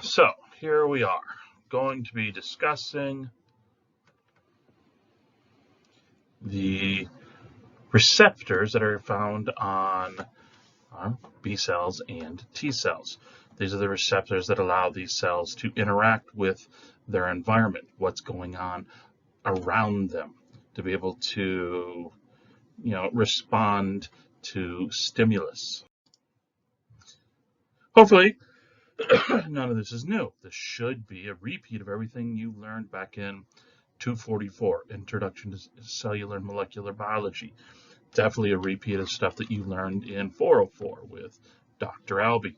So here we are going to be discussing the receptors that are found on B cells and T cells. These are the receptors that allow these cells to interact with their environment, what's going on around them, to be able to, respond to stimulus. Hopefully, none of this is new. This should be a repeat of everything you learned back in 244, Introduction to Cellular and Molecular Biology. Definitely a repeat of stuff that you learned in 404 with Dr. Albee.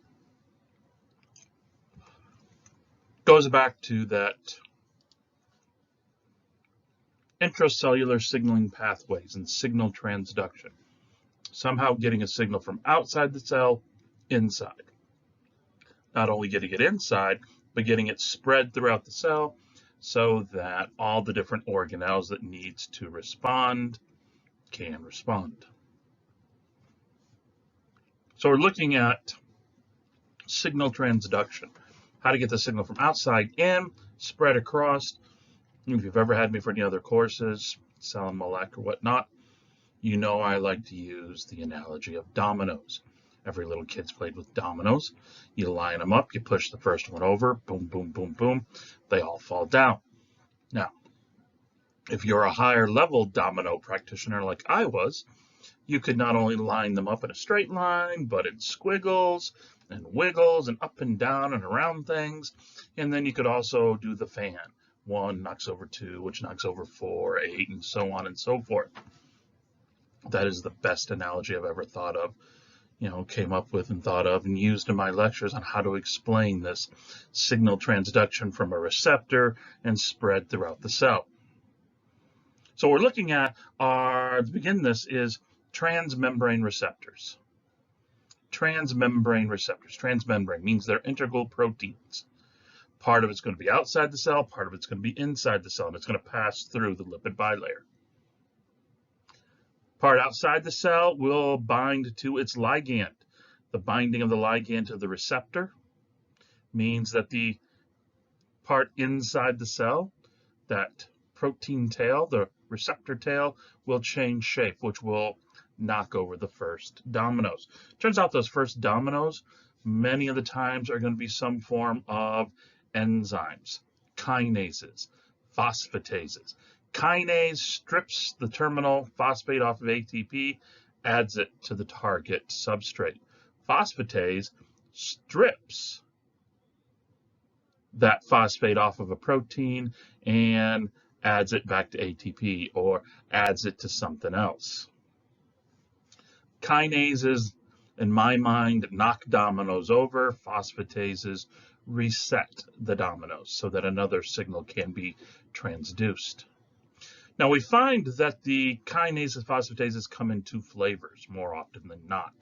Goes back to that intracellular signaling pathways and signal transduction. Somehow getting a signal from outside the cell inside. Not only getting it inside, but getting it spread throughout the cell so that all the different organelles that needs to respond can respond. So we're looking at signal transduction, how to get the signal from outside in, spread across. If you've ever had me for any other courses, cell and molec or whatnot, you know I like to use the analogy of dominoes. Every little kid's played with dominoes. You line them up, you push the first one over, boom, boom, boom, boom, they all fall down. Now, if you're a higher level domino practitioner like I was, you could not only line them up in a straight line, but in squiggles and wiggles and up and down and around things. And then you could also do the fan. 1 knocks over 2, which knocks over 4, 8, and so on and so forth. That is the best analogy I've ever thought of, came up with and thought of and used in my lectures on how to explain this signal transduction from a receptor and spread throughout the cell. So we're looking at to begin this is transmembrane receptors. Transmembrane receptors. Transmembrane means they're integral proteins. Part of it's going to be outside the cell, part of it's going to be inside the cell, and it's going to pass through the lipid bilayer. Part outside the cell will bind to its ligand. The binding of the ligand to the receptor means that the part inside the cell, that protein tail, the receptor tail, will change shape, which will knock over the first dominoes. Turns out those first dominoes, many of the times, are going to be some form of enzymes, kinases, phosphatases. Kinase strips the terminal phosphate off of ATP, adds it to the target substrate. Phosphatase strips that phosphate off of a protein and adds it back to ATP or adds it to something else. Kinases, in my mind, knock dominoes over. Phosphatases reset the dominoes so that another signal can be transduced. Now we find that the kinases, phosphatases come in 2 flavors more often than not.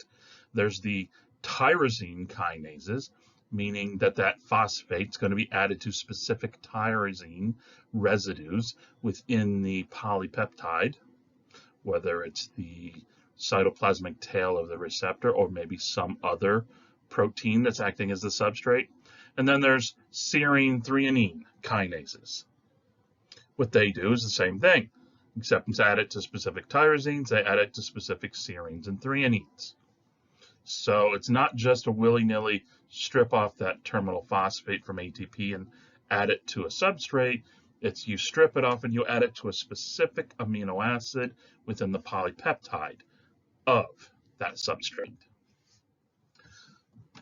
There's the tyrosine kinases, meaning that phosphate is going to be added to specific tyrosine residues within the polypeptide, whether it's the cytoplasmic tail of the receptor or maybe some other protein that's acting as the substrate. And then there's serine threonine kinases. What they do is the same thing, except instead of add it to specific tyrosines, they add it to specific serines and threonines. So it's not just a willy-nilly strip off that terminal phosphate from ATP and add it to a substrate. It's you strip it off and you add it to a specific amino acid within the polypeptide of that substrate.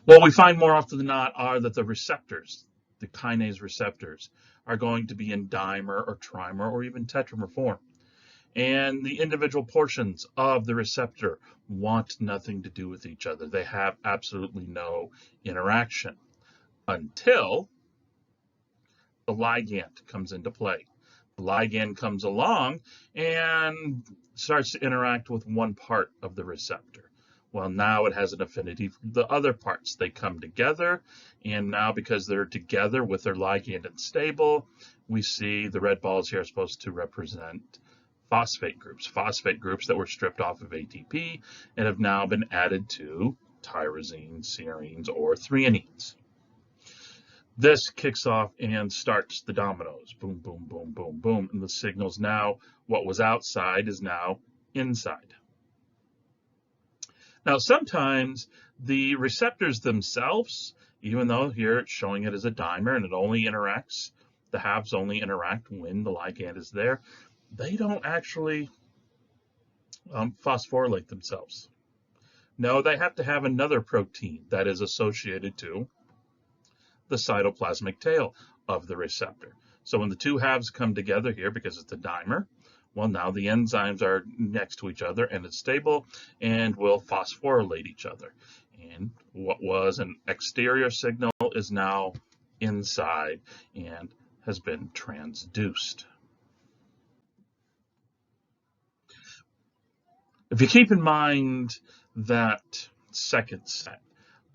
What we find more often than not are that the receptors, the kinase receptors, are going to be in dimer or trimer or even tetramer form. And the individual portions of the receptor want nothing to do with each other. They have absolutely no interaction until the ligand comes into play. The ligand comes along and starts to interact with one part of the receptor. Well, now it has an affinity for the other parts. They come together, and now because they're together with their ligand and stable, we see the red balls here are supposed to represent phosphate groups that were stripped off of ATP and have now been added to tyrosines, serines, or threonines. This kicks off and starts the dominoes. Boom, boom, boom, boom, boom. And the signal's now, what was outside is now inside. Now, sometimes the receptors themselves, even though here it's showing it as a dimer and it only interacts, the halves only interact when the ligand is there, they don't actually phosphorylate themselves. No, they have to have another protein that is associated to the cytoplasmic tail of the receptor. So when the two halves come together here, because it's a dimer, well, now the enzymes are next to each other and it's stable and will phosphorylate each other. And what was an exterior signal is now inside and has been transduced. If you keep in mind that second set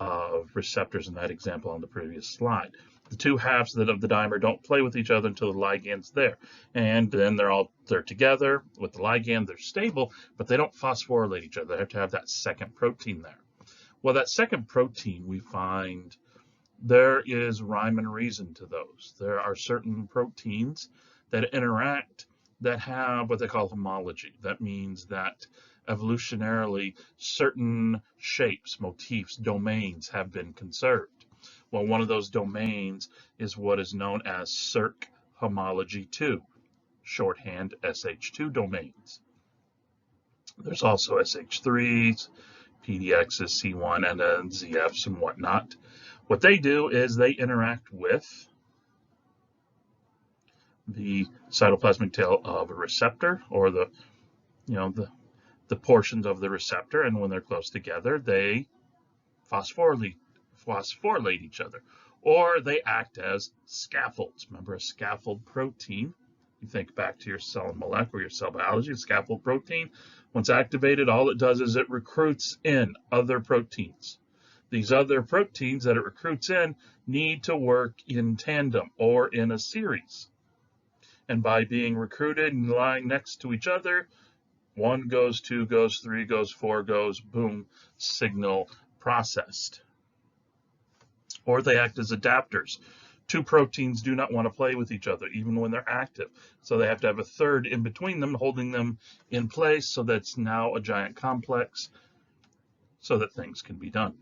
of receptors in that example on the previous slide, the two halves of the dimer don't play with each other until the ligand's there. And then they're together with the ligand, they're stable, but they don't phosphorylate each other. They have to have that second protein there. Well, that second protein, we find there is rhyme and reason to those. There are certain proteins that interact that have what they call homology. That means that evolutionarily certain shapes, motifs, domains have been conserved. Well, one of those domains is what is known as Circ homology 2, shorthand SH2 domains. There's also SH3s, PDXs, C1, and then ZFs and whatnot. What they do is they interact with the cytoplasmic tail of a receptor, or the portions of the receptor, and when they're close together, they phosphorylate each other, or they act as scaffolds. Remember a scaffold protein? You think back to your cell and molecular, your cell biology, a scaffold protein. Once activated, all it does is it recruits in other proteins. These other proteins that it recruits in need to work in tandem or in a series. And by being recruited and lying next to each other, 1 goes, 2 goes, 3 goes, 4 goes, boom, signal processed. Or they act as adapters. Two proteins do not want to play with each other, even when they're active. So they have to have a third in between them, holding them in place, so that's now a giant complex, so that things can be done.